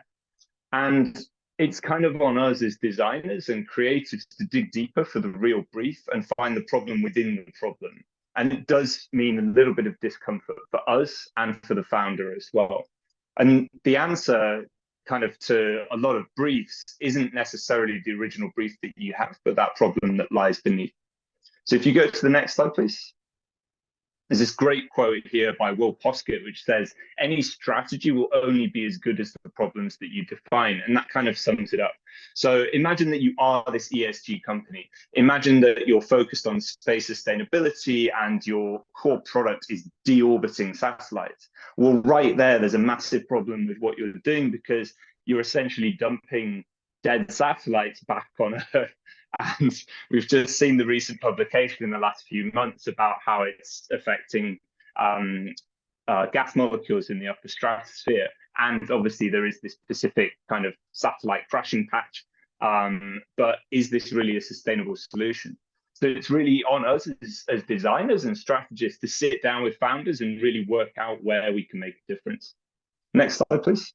And it's kind of on us as designers and creatives to dig deeper for the real brief and find the problem within the problem. And it does mean a little bit of discomfort for us and for the founder as well. And the answer kind of to a lot of briefs isn't necessarily the original brief that you have, but that problem that lies beneath. So if you go to the next slide, please. There's this great quote here by Will Poskett, which says, any strategy will only be as good as the problems that you define. And that kind of sums it up. So imagine that you are this ESG company. Imagine that you're focused on space sustainability and your core product is deorbiting satellites. Well, right there's a massive problem with what you're doing, because you're essentially dumping dead satellites back on Earth. And we've just seen the recent publication in the last few months about how it's affecting gas molecules in the upper stratosphere. And obviously there is this specific kind of satellite crashing patch. But is this really a sustainable solution? So it's really on us as designers and strategists to sit down with founders and really work out where we can make a difference. Next slide, please.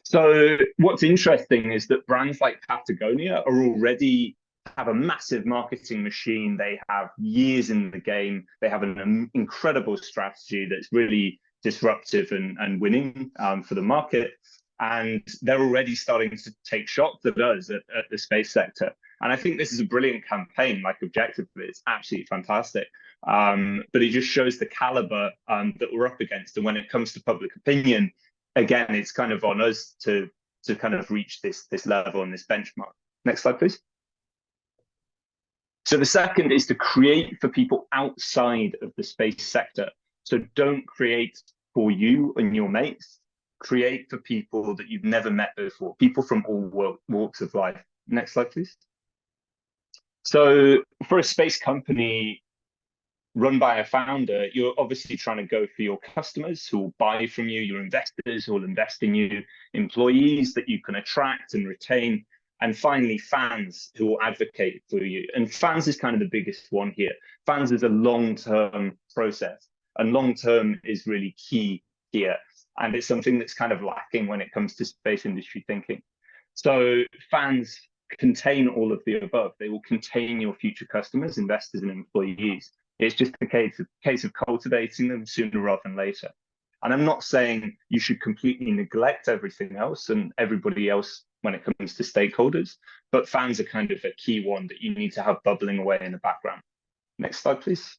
So what's interesting is that brands like Patagonia are already have a massive marketing machine. They have years in the game. They have an incredible strategy that's really disruptive and winning for the market. And they're already starting to take shots at us at the space sector. And I think this is a brilliant campaign, like objectively, it's absolutely fantastic. But it just shows the caliber that we're up against. And when it comes to public opinion, again, it's kind of on us to kind of reach this level and this benchmark. Next slide, please. So the second is to create for people outside of the space sector. So don't create for you and your mates. Create for people that you've never met before, people from all walks of life. Next slide, please. So for a space company run by a founder, you're obviously trying to go for your customers who will buy from you, your investors who will invest in you, employees that you can attract and retain, and finally fans who will advocate for you. And fans is kind of the biggest one here. Fans is a long-term process, and long-term is really key here. And it's something that's kind of lacking when it comes to space industry thinking. So fans contain all of the above. They will contain your future customers, investors, and employees. It's just a case of cultivating them sooner rather than later. And I'm not saying you should completely neglect everything else and everybody else when it comes to stakeholders, but fans are kind of a key one that you need to have bubbling away in the background. Next slide, please.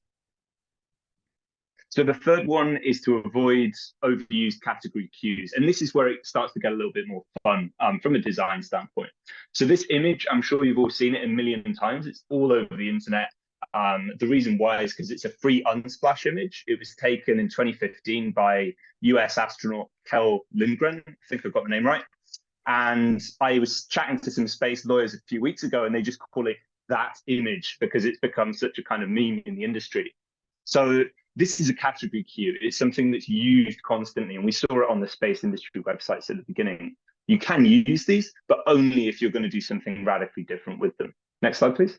So the third one is to avoid overused category cues. And this is where it starts to get a little bit more fun from a design standpoint. So this image, I'm sure you've all seen it a million times. It's all over the internet. The reason why is because it's a free Unsplash image. It was taken in 2015 by US astronaut Kel Lindgren. I think I've got the name right. And I was chatting to some space lawyers a few weeks ago, and they just call it that image because it's become such a kind of meme in the industry. So this is a category cue. It's something that's used constantly, and we saw it on the space industry websites at the beginning. You can use these, but only if you're going to do something radically different with them. Next slide, please.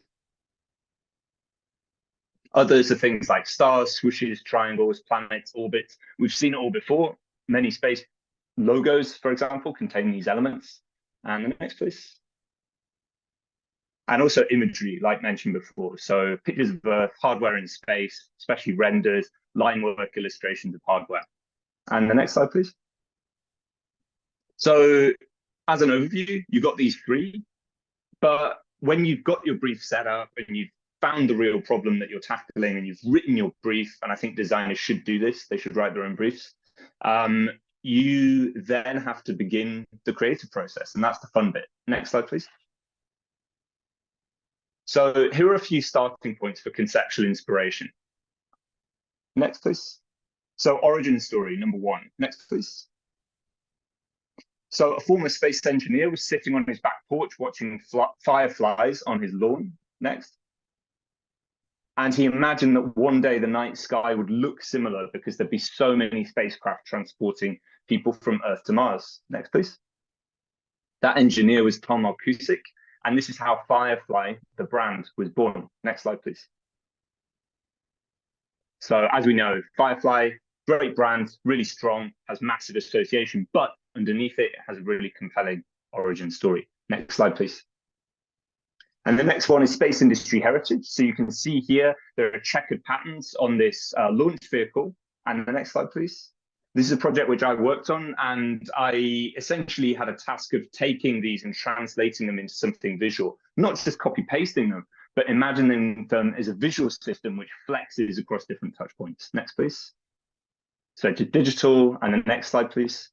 Others are things like stars, swooshes, triangles, planets, orbits. We've seen it all before. Many space logos, for example, contain these elements. And the next, please. And also imagery, like mentioned before. So pictures of Earth, hardware in space, especially renders, line work, illustrations of hardware. And the next slide, please. So as an overview, you've got these three, but when you've got your brief set up and you've found the real problem that you're tackling and you've written your brief, and I think designers should do this, they should write their own briefs, you then have to begin the creative process, and that's the fun bit. Next slide, please. So here are a few starting points for conceptual inspiration. Next, please. So origin story, number one. Next, please. So a former space engineer was sitting on his back porch watching fireflies on his lawn. Next. And he imagined that one day the night sky would look similar because there'd be so many spacecraft transporting people from Earth to Mars. Next, please. That engineer was Tom Alkusik. And this is how Firefly, the brand, was born. Next slide, please. So as we know, Firefly, great brand, really strong, has massive association, but underneath it, it has a really compelling origin story. Next slide, please. And the next one is space industry heritage. So you can see here, there are checkered patterns on this launch vehicle. And the next slide, please. This is a project which I worked on, and I essentially had a task of taking these and translating them into something visual, not just copy pasting them, but imagining them as a visual system which flexes across different touch points. Next, please. So to digital, and the next slide, please.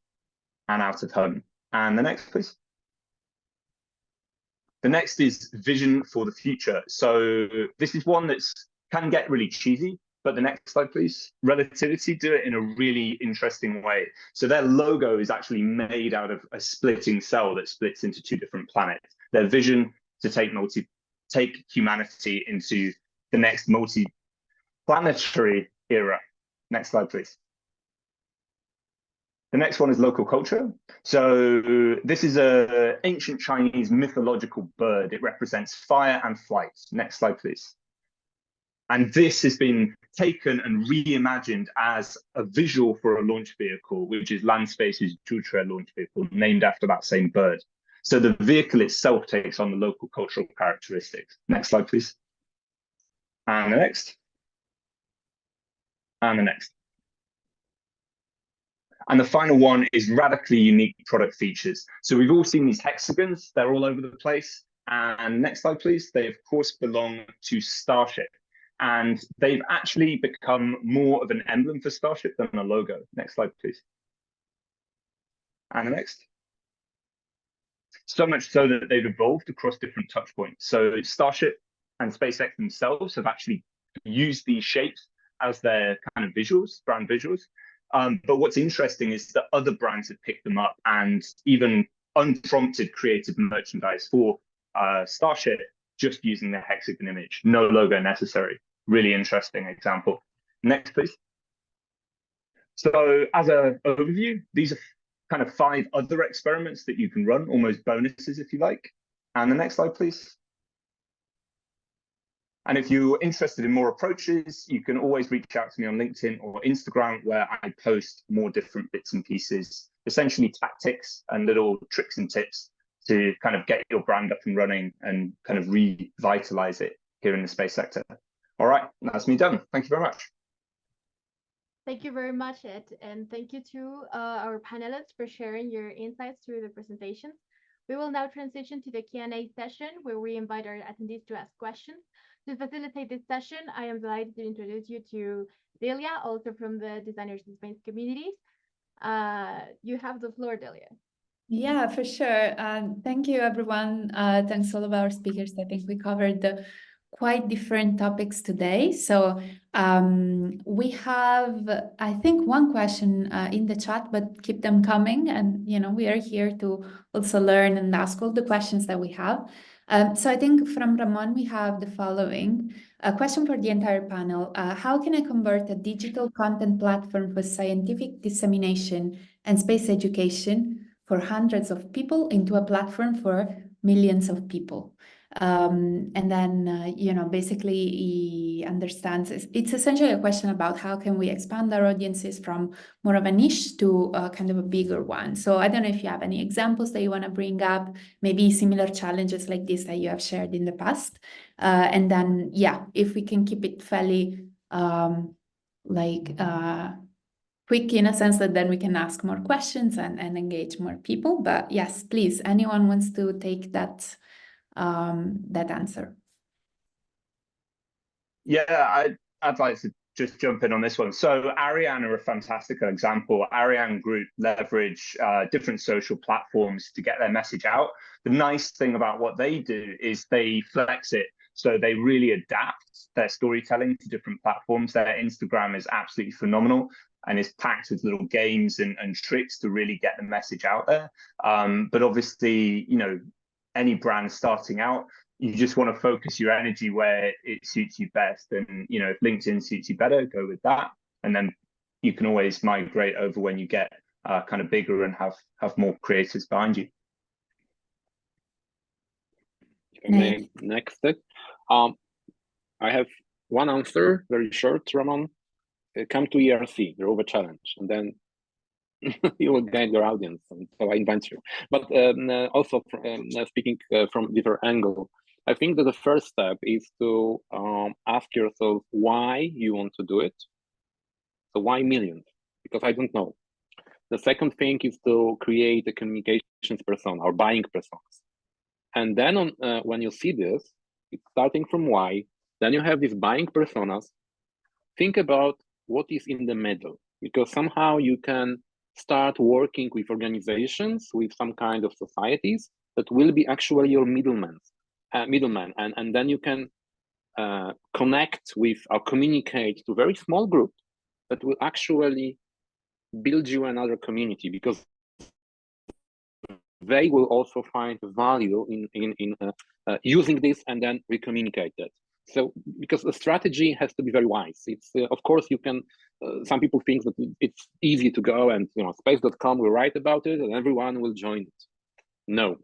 And out of home. And the next, please. The next is vision for the future. So this is one that can get really cheesy, but the next slide, please. Relativity do it in a really interesting way. So their logo is actually made out of a splitting cell that splits into two different planets. Their vision to take humanity into the next multi-planetary era. Next slide, please. The next one is local culture. So this is an ancient Chinese mythological bird. It represents fire and flight. Next slide, please. And this has been taken and reimagined as a visual for a launch vehicle, which is Landspace's Jutre launch vehicle, named after that same bird. So the vehicle itself takes on the local cultural characteristics. Next slide, please. And the next. And the next. And the final one is radically unique product features. So we've all seen these hexagons. They're all over the place. And next slide, please. They, of course, belong to Starship. And they've actually become more of an emblem for Starship than a logo. Next slide, please. And the next. So much so that they've evolved across different touch points. So Starship and SpaceX themselves have actually used these shapes as their kind of visuals, brand visuals. But what's interesting is that other brands have picked them up and even unprompted creative merchandise for Starship just using the hexagon image. No logo necessary. Really interesting example. Next, please. So as an overview, these are kind of 5 other experiments that you can run, almost bonuses if you like. And the next slide, please. And if you're interested in more approaches, you can always reach out to me on LinkedIn or Instagram, where I post more different bits and pieces, essentially tactics and little tricks and tips to kind of get your brand up and running and kind of revitalize it here in the space sector. All right, that's me done. Thank you very much. Thank you very much, Ed, and thank you to our panelists for sharing your insights through the presentations. We will now transition to the Q&A session, where we invite our attendees to ask questions. To facilitate this session, I am delighted to introduce you to Delia, also from the Designers in Space communities. You have the floor, Delia. Yeah, for sure. Thank you, everyone. Thanks all of our speakers. I think we covered quite different topics today. So we have, I think, one question in the chat, but keep them coming. And, we are here to also learn and ask all the questions that we have. So I think from Ramon, we have the following. A question for the entire panel. How can I convert a digital content platform for scientific dissemination and space education for hundreds of people into a platform for millions of people? And then, basically he understands it's essentially a question about how can we expand our audiences from more of a niche to kind of a bigger one. So I don't know if you have any examples that you want to bring up, maybe similar challenges like this that you have shared in the past. And then, yeah, if we can keep it fairly quick in a sense that then we can ask more questions and engage more people. But yes, please, anyone wants to take that answer? Yeah, I'd like to just jump in on this one. So Ariane are a fantastic example. Ariane Group leverage different social platforms to get their message out. The nice thing about what they do is they flex it. So they really adapt their storytelling to different platforms. Their Instagram is absolutely phenomenal and is packed with little games and tricks to really get the message out there. But obviously, any brand starting out, you just want to focus your energy where it suits you best. And, if LinkedIn suits you better, go with that. And then you can always migrate over when you get kind of bigger and have more creators behind you. Next, I have one answer, very short, Ramon. Come to ERC, the Rover Challenge, and then you will gain your audience. And so I invite you. But also speaking from a different angle, I think that the first step is to ask yourself why you want to do it. So why millions? Because I don't know. The second thing is to create a communications persona or buying personas. And then when you see this, it's starting from why, then you have these buying personas. Think about what is in the middle, because somehow you can start working with organizations, with some kind of societies that will be actually your middleman, and then you can connect with or communicate to a very small group that will actually build you another community, because they will also find value in using this and then recommunicate that. So, because the strategy has to be very wise. It's of course you can. Some people think that it's easy to go and space.com will write about it and everyone will join it. No.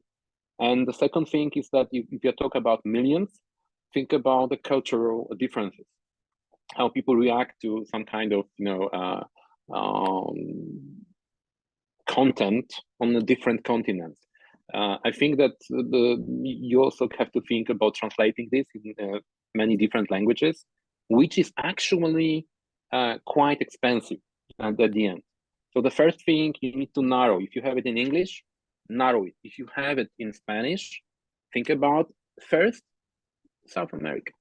And the second thing is that if you talk about millions, think about the cultural differences, how people react to some kind of content on the different continents. I think that you also have to think about translating this in many different languages, which is actually quite expensive at the end. So the first thing you need to narrow, if you have it in English, narrow it. If you have it in Spanish, think about first South America,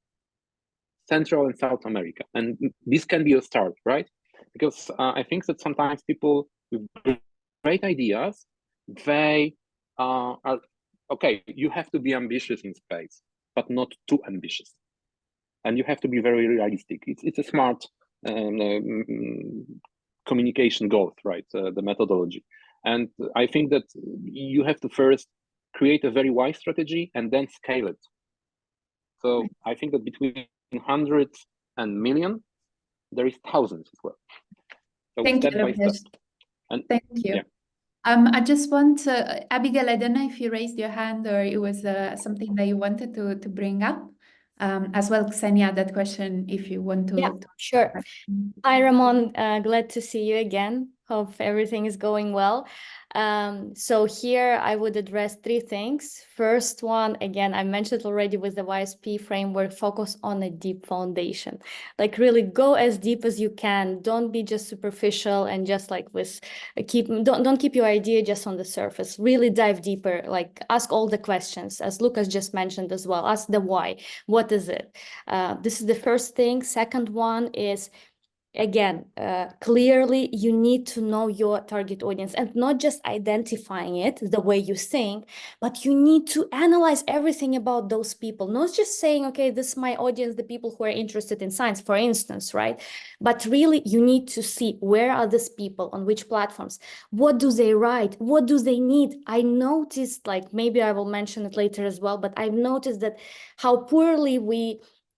Central and South America. And this can be a start, right? Because I think that sometimes people with great ideas, they are, okay, you have to be ambitious in space, but not too ambitious. And you have to be very realistic. It's a smart communication goal, right? The methodology. And I think that you have to first create a very wise strategy and then scale it. So I think that between hundreds and million, there is thousands as well. So Thank you, Lukasz. Thank you. Yeah. I just want to, Abigail, I don't know if you raised your hand or it was something that you wanted to bring up. As well, Ksenia, that question, if you want to. Yeah, sure. Hi, Ramon. Glad to see you again. Hope everything is going well. So here I would address three things. First one, again, I mentioned already with the YSP framework, focus on a deep foundation. Like really go as deep as you can. Don't be just superficial and just like with don't keep your idea just on the surface. Really dive deeper, like ask all the questions, as Lukasz just mentioned as well. Ask the why. What is it? This is the first thing. Second one is, again, clearly you need to know your target audience and not just identifying it the way you think, but you need to analyze everything about those people, not just saying, okay, this is my audience, the people who are interested in science, for instance, right? But really you need to see where are these people, on which platforms, what do they write, what do they need. I noticed, like maybe I will mention it later as well, but I've noticed that how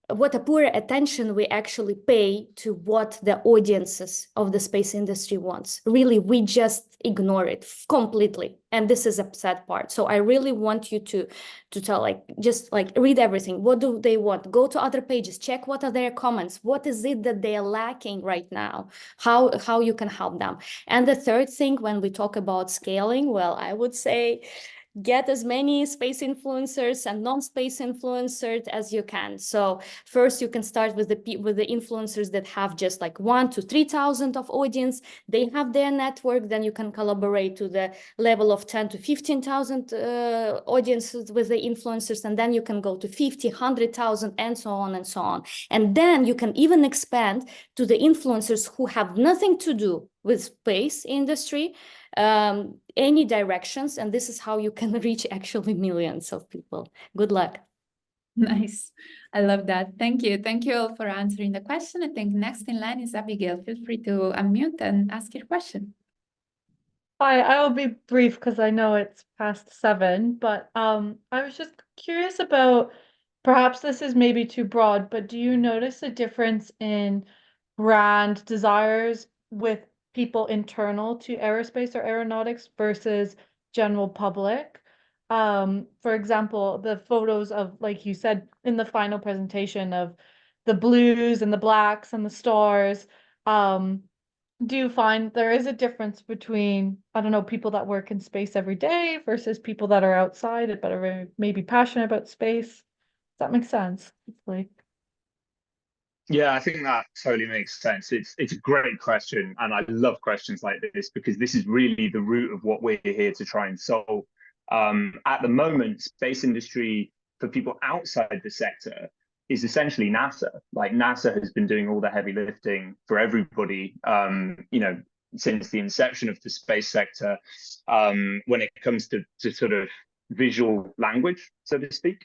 what a poor attention we actually pay to what the audiences of the space industry wants. Really, we just ignore it completely. And this is a sad part. So I really want you to tell, like, just like read everything. What do they want? Go to other pages, check what are their comments. What is it that they are lacking right now? How you can help them. And the third thing, when we talk about scaling, well, I would say, get as many space influencers and non-space influencers as you can. So first you can start with the influencers that have just like 1,000 to 3,000 of audience. They have their network. Then you can collaborate to the level of 10 to 15,000 audiences with the influencers. And then you can go to 50, 100,000 and so on and so on. And then you can even expand to the influencers who have nothing to do with space industry, any directions, and this is how you can reach actually millions of people. Good luck. Nice. I love that. Thank you. Thank you all for answering the question. I think next in line is Abigail. Feel free to unmute and ask your question. Hi, I will be brief because I know it's past 7, but I was just curious about, perhaps this is maybe too broad, but do you notice a difference in brand desires with people internal to aerospace or aeronautics versus general public? For example, the photos of, like you said in the final presentation, of the blues and the blacks and the stars, do you find there is a difference between, I don't know, people that work in space every day versus people that are outside but are maybe passionate about space? Does that make sense? Hopefully. Yeah, I think that totally makes sense. It's a great question, and I love questions like this because this is really the root of what we're here to try and solve. At the moment, space industry for people outside the sector is essentially NASA. Like NASA has been doing all the heavy lifting for everybody, since the inception of the space sector, when it comes to sort of visual language, so to speak.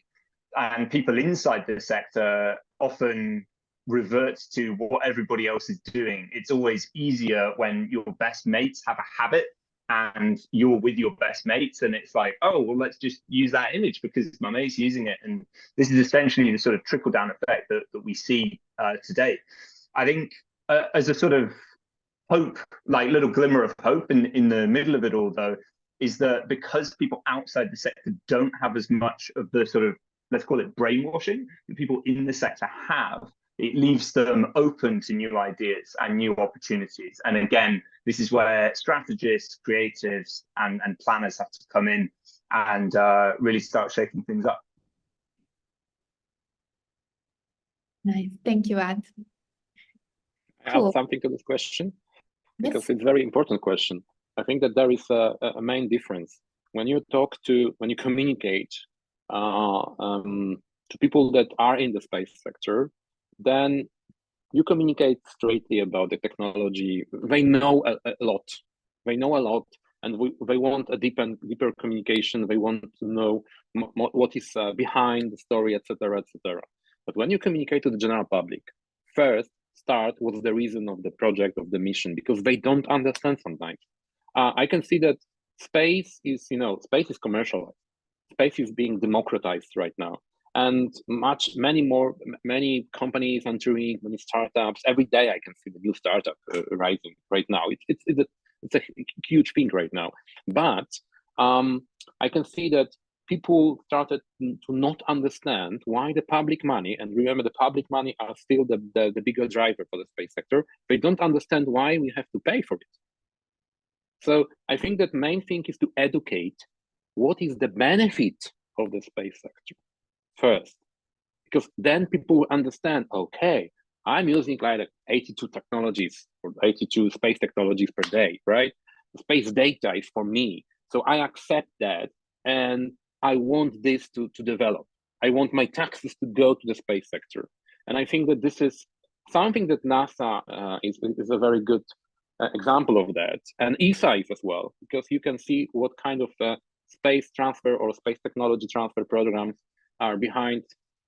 And people inside the sector often reverts to what everybody else is doing. It's always easier when your best mates have a habit and you're with your best mates, and it's like, oh, well, let's just use that image because my mate's using it. And this is essentially the sort of trickle down effect that we see today. I think as a sort of hope, like little glimmer of hope in the middle of it all, though, is that because people outside the sector don't have as much of the sort of, let's call it brainwashing, that people in the sector have, it leaves them open to new ideas and new opportunities. And again, this is where strategists, creatives, and planners have to come in and really start shaking things up. Nice. Thank you, Ed. I Cool. add something to this question because Yes. it's a very important question. I think that there is a main difference when you communicate to people that are in the space sector. Then you communicate straightly about the technology. They know a lot. They know a lot, and they want a deeper communication. They want to know what is behind the story, etc., etc. But when you communicate to the general public, first start what's the reason of the project, of the mission, because they don't understand sometimes. I can see that space is commercialized. Space is being democratized right now. And many companies entering, many startups. Every day I can see the new startup rising right now. It's a huge thing right now. But I can see that people started to not understand why the public money, and remember the public money are still the bigger driver for the space sector. They don't understand why we have to pay for it. So I think that main thing is to educate what is the benefit of the space sector first, because then people will understand, okay, I'm using like 82 technologies or 82 space technologies per day, right? Space data is for me. So I accept that and I want this to develop. I want my taxes to go to the space sector. And I think that this is something that NASA is a very good example of that. And ESA is as well, because you can see what kind of space transfer or space technology transfer programs are behind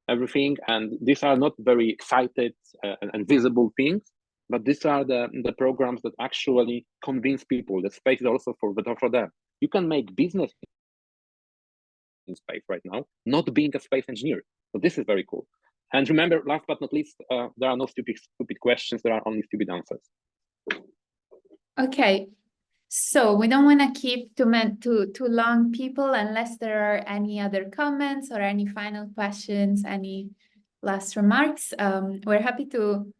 everything. And these are not very excited and visible things, but these are the programs that actually convince people that space is also for them. You can make business in space right now, not being a space engineer. So this is very cool. And remember, last but not least, there are no stupid questions, there are only stupid answers. Okay, so we don't want to keep too long people unless there are any other comments or any final questions, any last remarks. We're happy to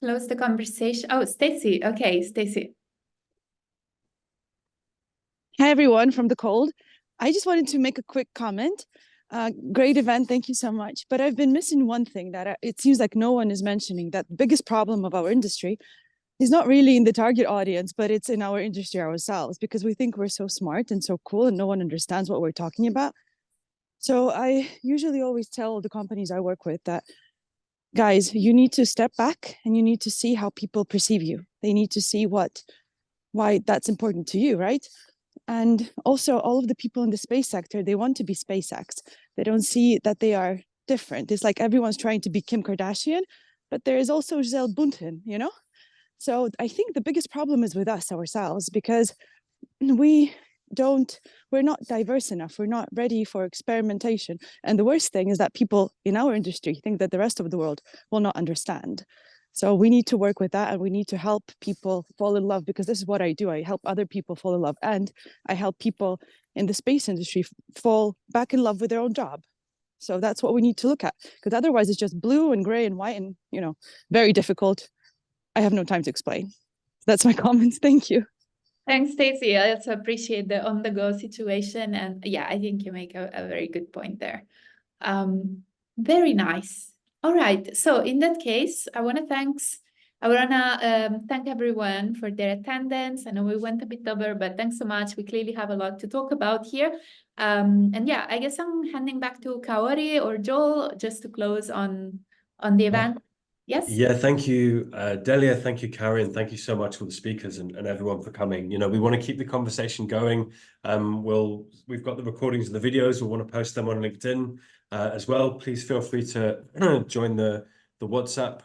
close the conversation. Oh, Stacy. Okay, Stacy. Hi, everyone from the cold. I just wanted to make a quick comment. Great event, thank you so much. But I've been missing one thing that it seems like no one is mentioning, that the biggest problem of our industry is not really in the target audience, but it's in our industry ourselves, because we think we're so smart and so cool and no one understands what we're talking about. So I usually always tell the companies I work with that, guys, you need to step back and you need to see how people perceive you. They need to see why that's important to you, right? And also all of the people in the space sector, they want to be SpaceX. They don't see that they are different. It's like everyone's trying to be Kim Kardashian, but there is also Giselle Bündchen, you know? So I think the biggest problem is with us ourselves, because we're not diverse enough. We're not ready for experimentation. And the worst thing is that people in our industry think that the rest of the world will not understand. So we need to work with that, and we need to help people fall in love, because this is what I do. I help other people fall in love, and I help people in the space industry fall back in love with their own job. So that's what we need to look at, because otherwise it's just blue and gray and white and, very difficult. I have no time to explain. That's my comments. Thank you. Thanks, Stacey. I also appreciate the on-the-go situation. And yeah, I think you make a very good point there. Very nice. All right. So in that case, I want to thank everyone for their attendance. I know we went a bit over, but thanks so much. We clearly have a lot to talk about here. And yeah, I guess I'm handing back to Kaori or Joel just to close on the event. Yes. Yeah, thank you, Delia. Thank you, Karen. Thank you so much for the speakers and everyone for coming. We want to keep the conversation going. We've got the recordings of the videos. We'll want to post them on LinkedIn as well. Please feel free to join the WhatsApp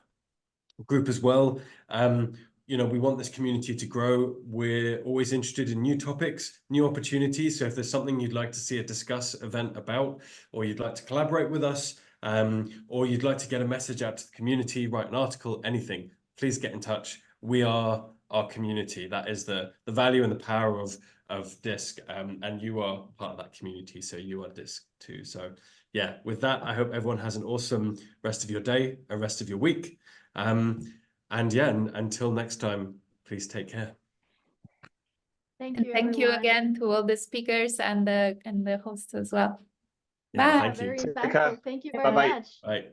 group as well. We want this community to grow. We're always interested in new topics, new opportunities. So if there's something you'd like to see a DiSCuss event about, or you'd like to collaborate with us, or you'd like to get a message out to the community, write an article, anything, please get in touch. We are our community. That is the value and the power of DiSC, and you are part of that community, so you are DiSC too. So yeah, with that, I hope everyone has an awesome rest of your day, a rest of your week. And yeah, until next time, please take care. Thank And you. thank you everyone. again to all the speakers and the hosts as well. Yeah, Bye. thank you. Very Take care. insightful. Thank you very Bye-bye. much. Bye.